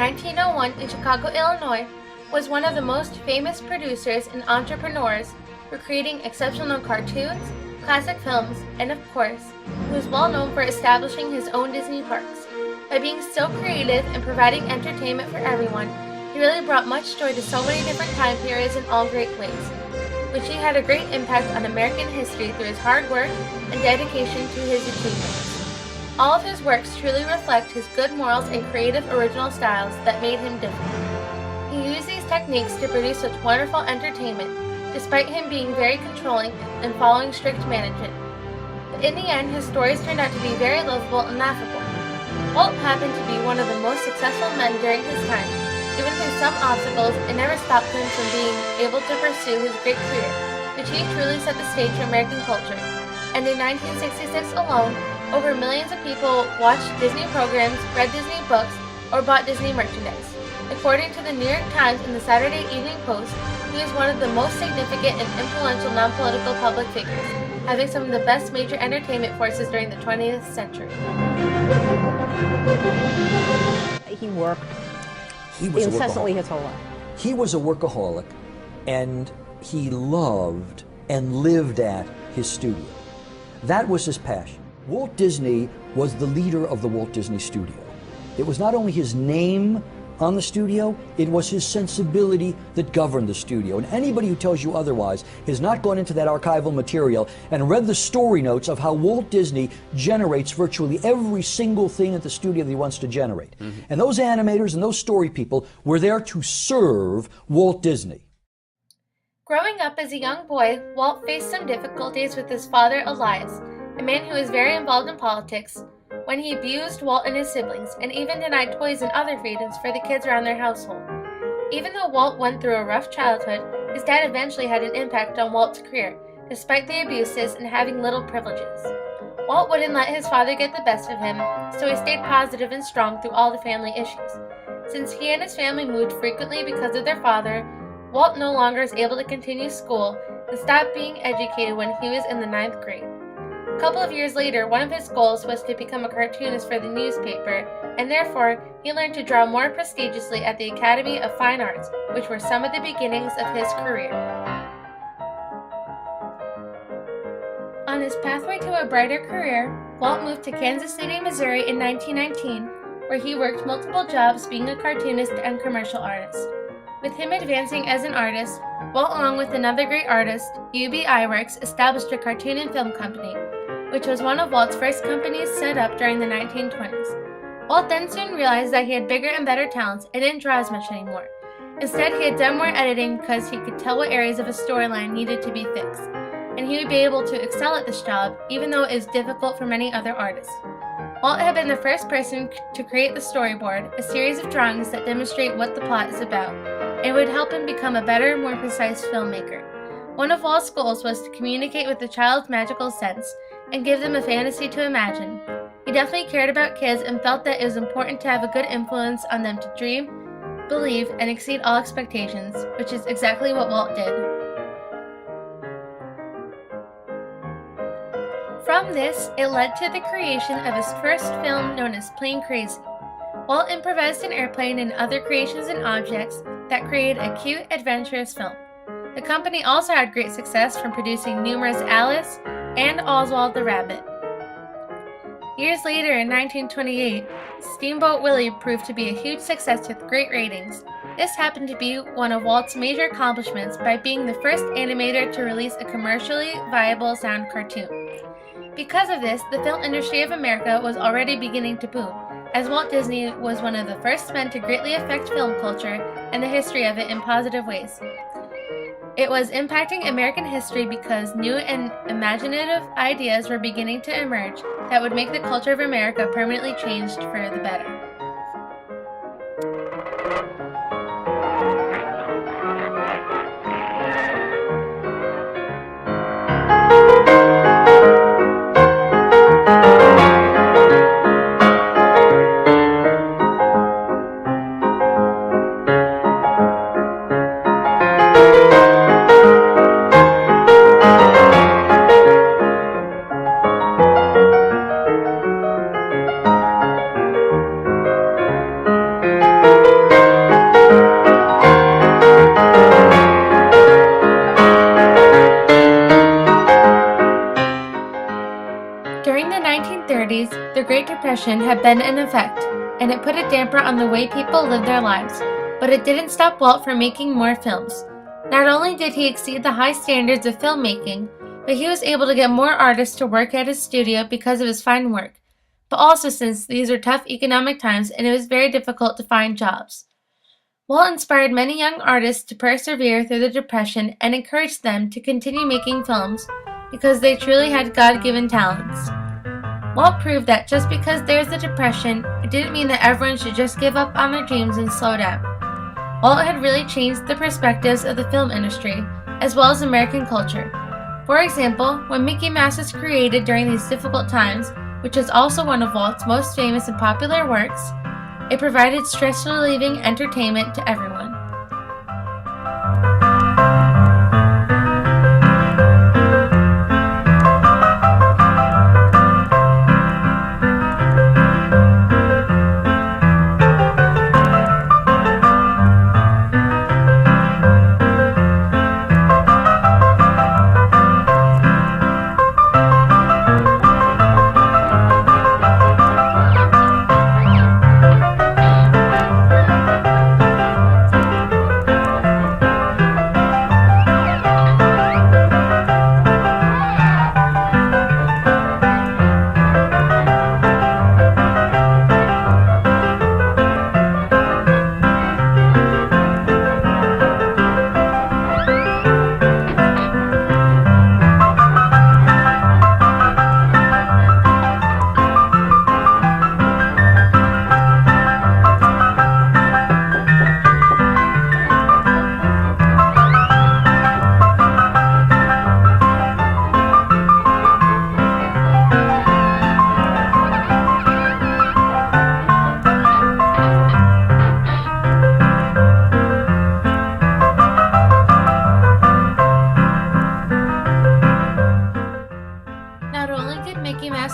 1901 in Chicago, Illinois, was one of the most famous producers and entrepreneurs for creating exceptional cartoons, classic films, and of course, he was well known for establishing his own Disney parks. By being so creative and providing entertainment for everyone, he really brought much joy to so many different time periods in all great ways, which he had a great impact on American history through his hard work and dedication to his achievements. All of his works truly reflect his good morals and creative original styles that made him different. He used these techniques to produce such wonderful entertainment, despite him being very controlling and following strict management. But in the end, his stories turned out to be very lovable and laughable. Walt happened to be one of the most successful men during his time. Even through some obstacles, it never stopped him from being able to pursue his great career, which he truly set the stage for American culture. And in 1966 alone, over millions of people watched Disney programs, read Disney books, or bought Disney merchandise. According to the New York Times and the Saturday Evening Post, he was one of the most significant and influential non-political public figures, having some of the best major entertainment forces during the 20th century. He worked incessantly his whole life. He was a workaholic, and he loved and lived at his studio. That was his passion. Walt Disney was the leader of the Walt Disney Studio. It was not only his name on the studio, it was his sensibility that governed the studio. And anybody who tells you otherwise has not gone into that archival material and read the story notes of how Walt Disney generates virtually every single thing at the studio that he wants to generate. And those animators and those story people were there to serve Walt Disney. Growing up as a young boy, Walt faced some difficulties with his father, Elias, a man who was very involved in politics, when he abused Walt and his siblings, and even denied toys and other freedoms for the kids around their household. Even though Walt went through a rough childhood, his dad eventually had an impact on Walt's career, despite the abuses and having little privileges. Walt wouldn't let his father get the best of him, so he stayed positive and strong through all the family issues. Since he and his family moved frequently because of their father, Walt no longer was able to continue school and stopped being educated when he was in the 9th grade. A couple of years later, one of his goals was to become a cartoonist for the newspaper, and therefore he learned to draw more prestigiously at the Academy of Fine Arts, which were some of the beginnings of his career. On his pathway to a brighter career, Walt moved to Kansas City, Missouri in 1919, where he worked multiple jobs being a cartoonist and commercial artist. With him advancing as an artist, Walt, along with another great artist, UBI Works, established a cartoon and film company, which was one of Walt's first companies set up during the 1920s. Walt then soon realized that he had bigger and better talents and didn't draw as much anymore. Instead, he had done more editing because he could tell what areas of a storyline needed to be fixed, and he would be able to excel at this job even though it was difficult for many other artists. Walt had been the first person to create the storyboard, a series of drawings that demonstrate what the plot is about, and would help him become a better, more precise filmmaker. One of Walt's goals was to communicate with the child's magical sense and give them a fantasy to imagine. He definitely cared about kids and felt that it was important to have a good influence on them to dream, believe, and exceed all expectations, which is exactly what Walt did. From this, it led to the creation of his first film known as Plane Crazy. Walt improvised an airplane and other creations and objects that created a cute, adventurous film. The company also had great success from producing numerous Alice and Oswald the Rabbit. Years later, in 1928, Steamboat Willie proved to be a huge success with great ratings. This happened to be one of Walt's major accomplishments by being the first animator to release a commercially viable sound cartoon. Because of this, the film industry of America was already beginning to boom, as Walt Disney was one of the first men to greatly affect film culture and the history of it in positive ways. It was impacting American history because new and imaginative ideas were beginning to emerge that would make the culture of America permanently changed for the better. 1930s, the Great Depression had been in effect, and it put a damper on the way people lived their lives, but it didn't stop Walt from making more films. Not only did he exceed the high standards of filmmaking, but he was able to get more artists to work at his studio because of his fine work, but also since these were tough economic times and it was very difficult to find jobs. Walt inspired many young artists to persevere through the Depression and encouraged them to continue making films because they truly had God-given talents. Walt proved that just because there was a Depression, it didn't mean that everyone should just give up on their dreams and slow down. Walt had really changed the perspectives of the film industry, as well as American culture. For example, when Mickey Mouse was created during these difficult times, which is also one of Walt's most famous and popular works, it provided stress-relieving entertainment to everyone.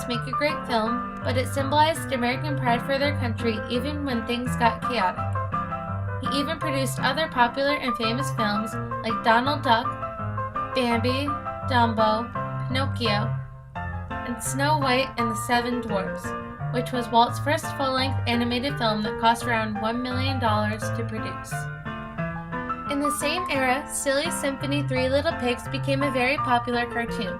Make a great film, but it symbolized American pride for their country even when things got chaotic. He even produced other popular and famous films like Donald Duck, Bambi, Dumbo, Pinocchio, and Snow White and the Seven Dwarfs, which was Walt's first full-length animated film that cost around $1 million to produce. In the same era, Silly Symphony 3 Little Pigs became a very popular cartoon.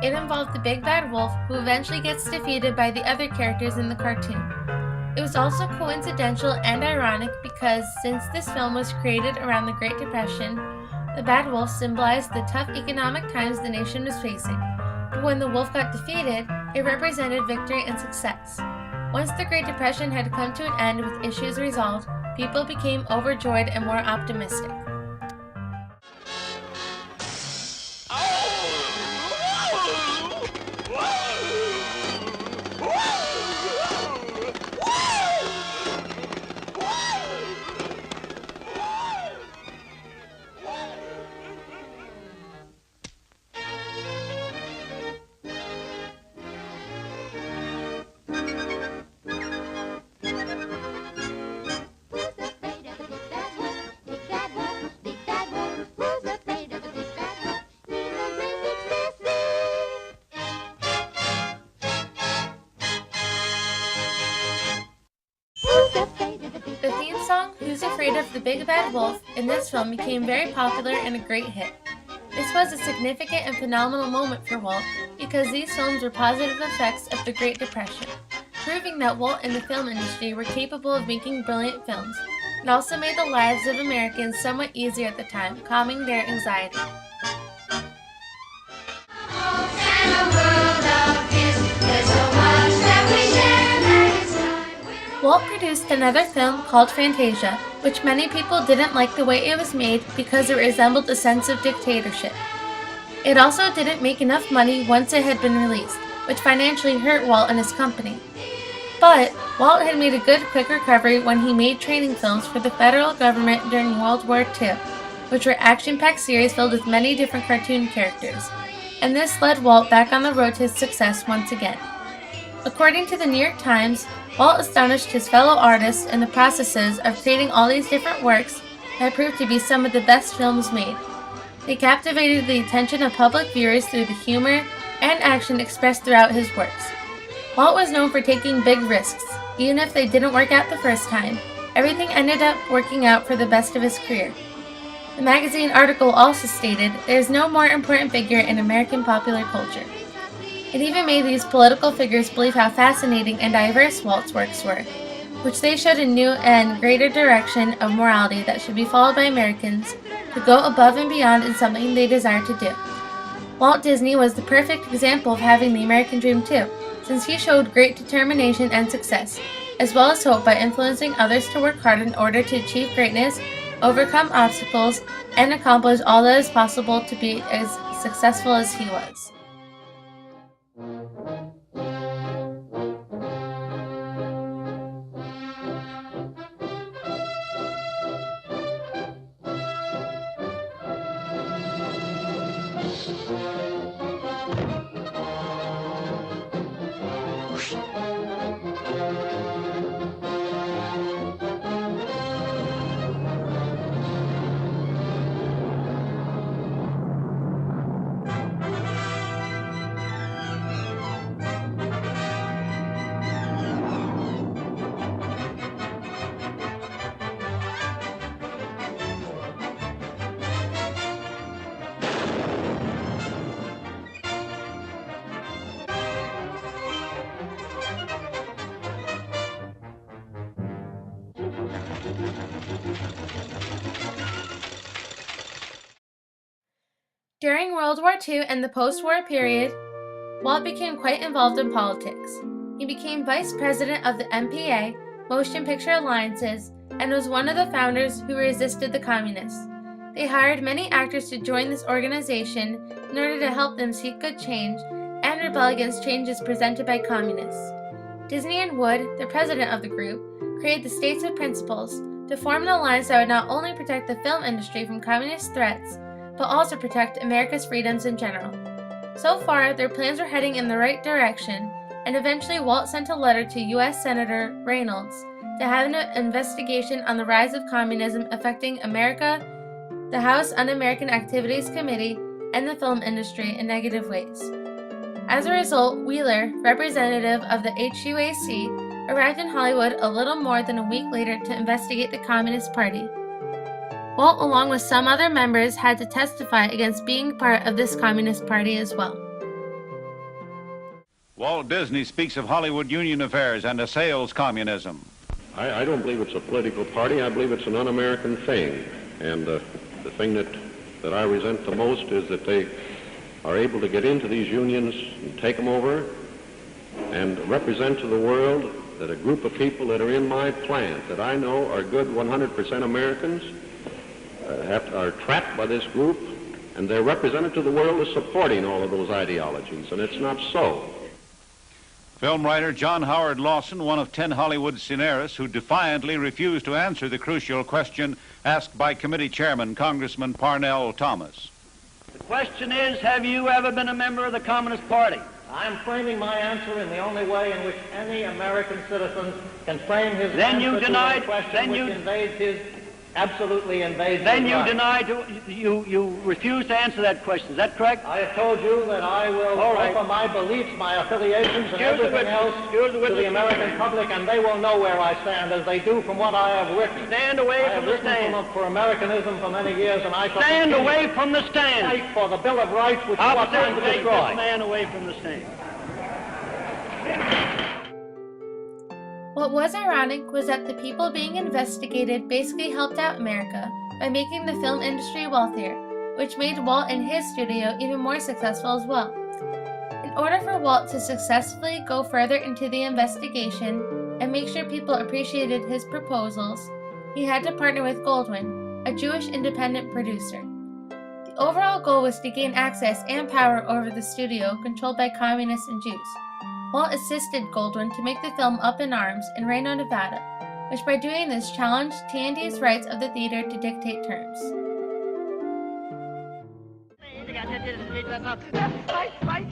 It involved the big bad wolf who eventually gets defeated by the other characters in the cartoon. It was also coincidental and ironic because since this film was created around the Great Depression, the bad wolf symbolized the tough economic times the nation was facing. But when the wolf got defeated, it represented victory and success. Once the Great Depression had come to an end with issues resolved, people became overjoyed and more optimistic. The theme song, Who's Afraid of the Big Bad Wolf, in this film became very popular and a great hit. This was a significant and phenomenal moment for Walt because these films were positive effects of the Great Depression, proving that Walt and the film industry were capable of making brilliant films. It also made the lives of Americans somewhat easier at the time, calming their anxiety. Walt produced another film called Fantasia, which many people didn't like the way it was made because it resembled a sense of dictatorship. It also didn't make enough money once it had been released, which financially hurt Walt and his company. But Walt had made a good quick recovery when he made training films for the federal government during World War II, which were action-packed series filled with many different cartoon characters, and this led Walt back on the road to his success once again. According to the New York Times, Walt astonished his fellow artists in the processes of creating all these different works that proved to be some of the best films made. They captivated the attention of public viewers through the humor and action expressed throughout his works. Walt was known for taking big risks, even if they didn't work out the first time. Everything ended up working out for the best of his career. The magazine article also stated, "There is no more important figure in American popular culture." It even made these political figures believe how fascinating and diverse Walt's works were, which they showed a new and greater direction of morality that should be followed by Americans to go above and beyond in something they desire to do. Walt Disney was the perfect example of having the American dream too, since he showed great determination and success, as well as hope by influencing others to work hard in order to achieve greatness, overcome obstacles, and accomplish all that is possible to be as successful as he was. During World War II and the post-war period, Walt became quite involved in politics. He became vice president of the MPA, Motion Picture Alliances, and was one of the founders who resisted the communists. They hired many actors to join this organization in order to help them seek good change and rebel against changes presented by communists. Disney and Wood, the president of the group, created the States of Principles to form an alliance that would not only protect the film industry from communist threats, but also protect America's freedoms in general. So far, their plans were heading in the right direction, and eventually Walt sent a letter to U.S. Senator Reynolds to have an investigation on the rise of communism affecting America, the House Un-American Activities Committee, and the film industry in negative ways. As a result, Wheeler, representative of the HUAC, arrived in Hollywood a little more than a week later to investigate the Communist Party. Walt, along with some other members, had to testify against being part of this Communist Party as well. Walt Disney speaks of Hollywood union affairs and assails communism. I don't believe it's a political party. I believe it's an un-American thing. And the thing that I resent the most is that they are able to get into these unions and take them over and represent to the world that a group of people that are in my plant that I know are good 100% Americans are trapped by this group, and they're represented to the world as supporting all of those ideologies, and it's not so. Film writer John Howard Lawson, one of 10 Hollywood scenarists who defiantly refused to answer the crucial question asked by committee chairman Congressman Parnell Thomas. The question is, have you ever been a member of the Communist Party? I'm framing my answer in the only way in which any American citizen can frame his Then you answer denied, to a question then which you invades his, absolutely invades Then his you right. denied, you refused to answer that question. Is that correct? I have told you that I will All right. offer my beliefs, my affiliations, and Here's the everything witness. else Here's the to the witness. American public, and they will know where I stand, as they do from what I have written. Stand away I have from the written stand. for Americanism for many years, and I shall Stand continue away from the to stand. fight for the Bill of Rights, which is what Officer, trying to take destroy. this man away from the stand. What was ironic was that the people being investigated basically helped out America by making the film industry wealthier, which made Walt and his studio even more successful as well. In order for Walt to successfully go further into the investigation and make sure people appreciated his proposals, he had to partner with Goldwyn, a Jewish independent producer. The overall goal was to gain access and power over the studio controlled by communists and Jews. Walt assisted Goldwyn to make the film Up in Arms in Reno, Nevada, which by doing this challenged TNT's rights of the theater to dictate terms.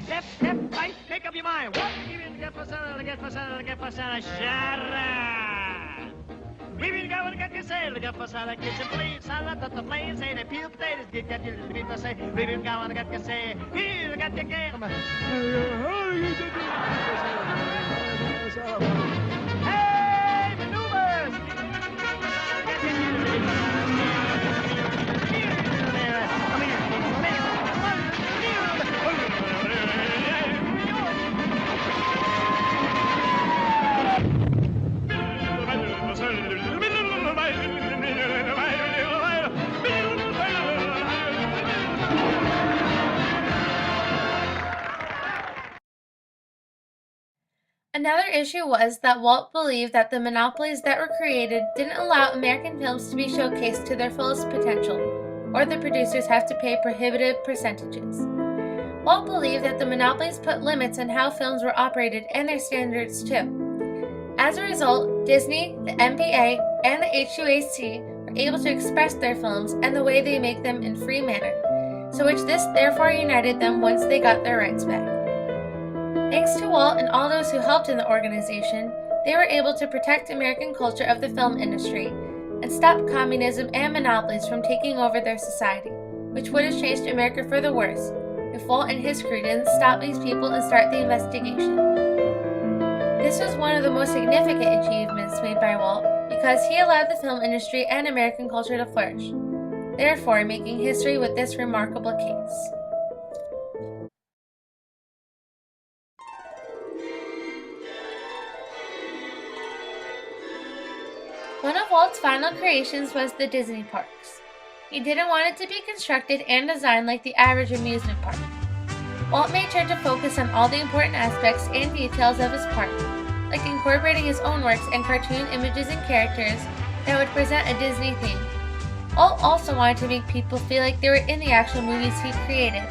Left, right, make up your mind. What? Get we will go and get your sale, get for sale, kitchen please, salad at the plain, say the peeled potatoes, get your little bit to say, we will go and get your say, here, get your game. Another issue was that Walt believed that the monopolies that were created didn't allow American films to be showcased to their fullest potential, or the producers have to pay prohibitive percentages. Walt believed that the monopolies put limits on how films were operated and their standards too. As a result, Disney, the MPA, and the HUAC were able to express their films and the way they make them in free manner, so which this therefore united them once they got their rights back. Thanks to Walt and all those who helped in the organization, they were able to protect American culture of the film industry and stop communism and monopolies from taking over their society, which would have changed America for the worse if Walt and his crew didn't stop these people and start the investigation. This was one of the most significant achievements made by Walt because he allowed the film industry and American culture to flourish, therefore making history with this remarkable case. One of Walt's final creations was the Disney parks. He didn't want it to be constructed and designed like the average amusement park. Walt made sure to focus on all the important aspects and details of his park, like incorporating his own works and cartoon images and characters that would present a Disney theme. Walt also wanted to make people feel like they were in the actual movies he created,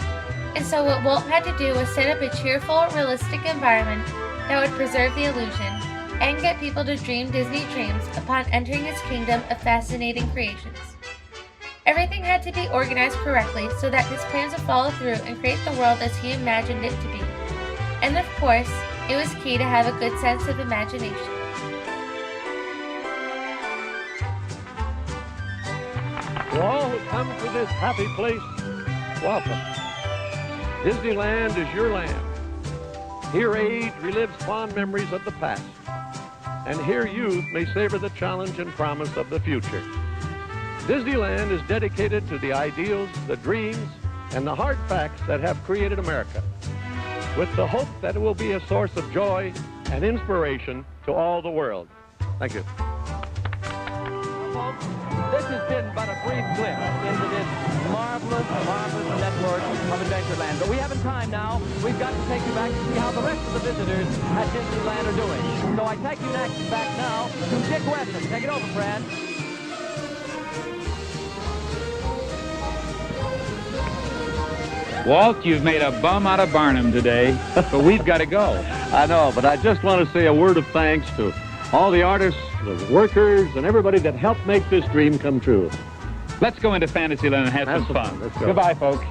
and so what Walt had to do was set up a cheerful, realistic environment that would preserve the illusion and get people to dream Disney dreams upon entering his kingdom of fascinating creations. Everything had to be organized correctly so that his plans would follow through and create the world as he imagined it to be. And of course, it was key to have a good sense of imagination. To all who come to this happy place, welcome. Disneyland is your land. Here age relives fond memories of the past, and here youth may savor the challenge and promise of the future. Disneyland is dedicated to the ideals, the dreams, and the hard facts that have created America, with the hope that it will be a source of joy and inspiration to all the world. Thank you. This has been but a brief glimpse into this marvelous network of Adventureland. But we haven't time now. We've got to take you back to see how the rest of the visitors at Disneyland are doing. So I take you back now to Dick Weston. Take it over, Fred. Walt, you've made a bum out of Barnum today, but we've got to go. I know, but I just want to say a word of thanks to all the artists, the workers, and everybody that helped make this dream come true. Let's go into Fantasyland and have some fun. Let's go. Goodbye, folks.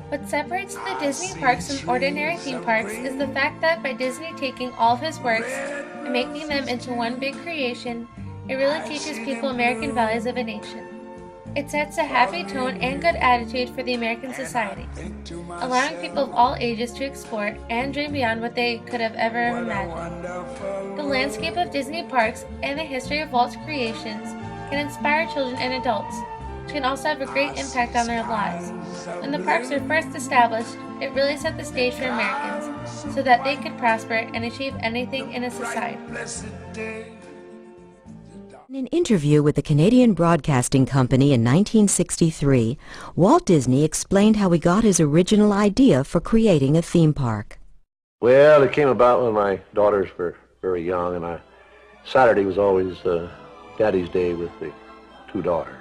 What separates the Disney parks from ordinary theme parks is the fact that by Disney taking all of his works and making them into one big creation, it really teaches people American values of a nation. It sets a happy tone and good attitude for the American society, allowing people of all ages to explore and dream beyond what they could have ever imagined. The landscape of Disney parks and the history of Walt's creations can inspire children and adults, which can also have a great impact on their lives. When the parks were first established, it really set the stage for Americans so that they could prosper and achieve anything in a society. In an interview with the Canadian Broadcasting Company in 1963, Walt Disney explained how he got his original idea for creating a theme park. Well, it came about when my daughters were very young, and Saturday was always Daddy's Day with the two daughters.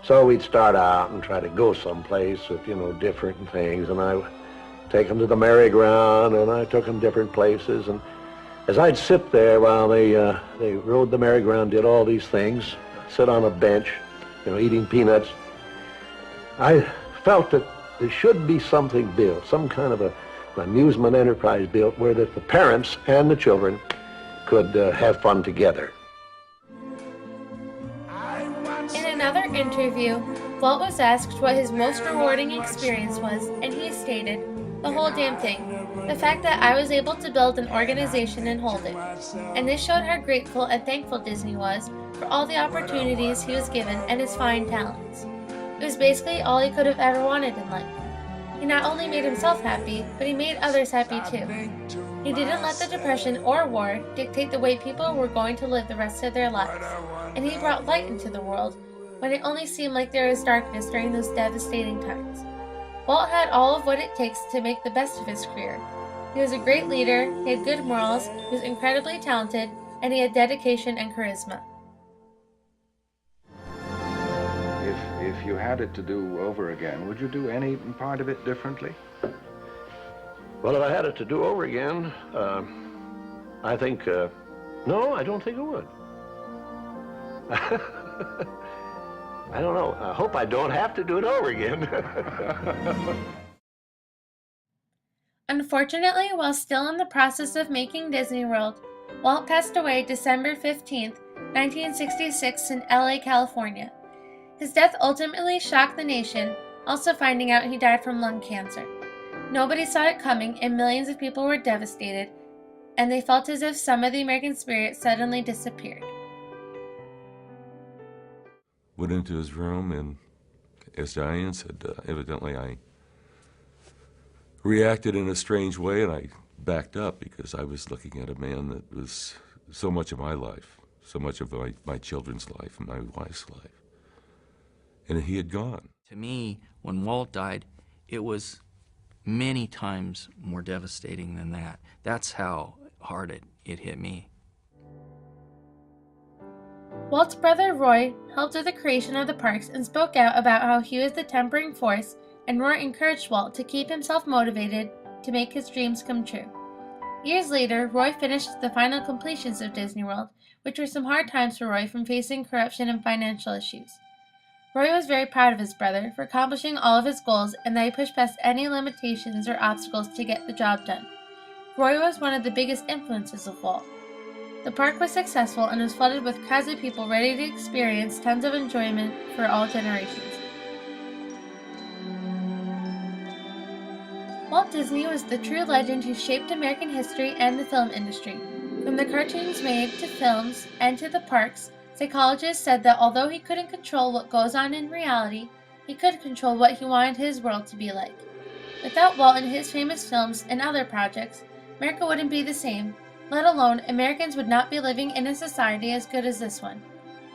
So we'd start out and try to go someplace with, different things, and I would take them to the merry-go-round, and I took them different places, and as I'd sit there while they rode the merry-go-round, did all these things, sit on a bench, eating peanuts, I felt that there should be something built, some kind of an amusement enterprise built where that the parents and the children could have fun together. In another interview, Walt was asked what his most rewarding experience was, and he stated, "The whole damn thing. The fact that I was able to build an organization and hold it." And this showed how grateful and thankful Disney was for all the opportunities he was given and his fine talents. It was basically all he could have ever wanted in life. He not only made himself happy, but he made others happy too. He didn't let the Depression or war dictate the way people were going to live the rest of their lives, and he brought light into the world when it only seemed like there was darkness during those devastating times. Walt had all of what it takes to make the best of his career. He was a great leader, he had good morals, he was incredibly talented, and he had dedication and charisma. If you had it to do over again, would you do any part of it differently? Well, if I had it to do over again, I think, no, I don't think I would. I don't know. I hope I don't have to do it over again. Unfortunately, while still in the process of making Disney World, Walt passed away December 15, 1966 in LA, California. His death ultimately shocked the nation, also finding out he died from lung cancer. Nobody saw it coming, and millions of people were devastated, and they felt as if some of the American spirit suddenly disappeared. Went into his room, and as Diane said, evidently I reacted in a strange way, and I backed up because I was looking at a man that was so much of my life, so much of my children's life and my wife's life. And he had gone. To me, when Walt died, it was many times more devastating than that. That's how hard it hit me. Walt's brother Roy helped with the creation of the parks and spoke out about how he was the tempering force, and Roy encouraged Walt to keep himself motivated to make his dreams come true. Years later, Roy finished the final completions of Disney World, which were some hard times for Roy from facing corruption and financial issues. Roy was very proud of his brother for accomplishing all of his goals and that he pushed past any limitations or obstacles to get the job done. Roy was one of the biggest influences of Walt. The park was successful and was flooded with crowds of people ready to experience tons of enjoyment for all generations. Walt Disney was the true legend who shaped American history and the film industry. From the cartoons made to films and to the parks, psychologists said that although he couldn't control what goes on in reality, he could control what he wanted his world to be like. Without Walt and his famous films and other projects, America wouldn't be the same, let alone Americans would not be living in a society as good as this one.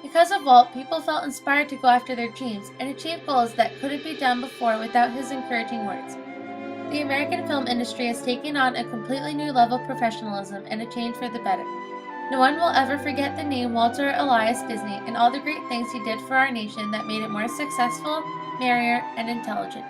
Because of Walt, people felt inspired to go after their dreams and achieve goals that couldn't be done before without his encouraging words. The American film industry has taken on a completely new level of professionalism and a change for the better. No one will ever forget the name Walter Elias Disney and all the great things he did for our nation that made it more successful, merrier, and intelligent.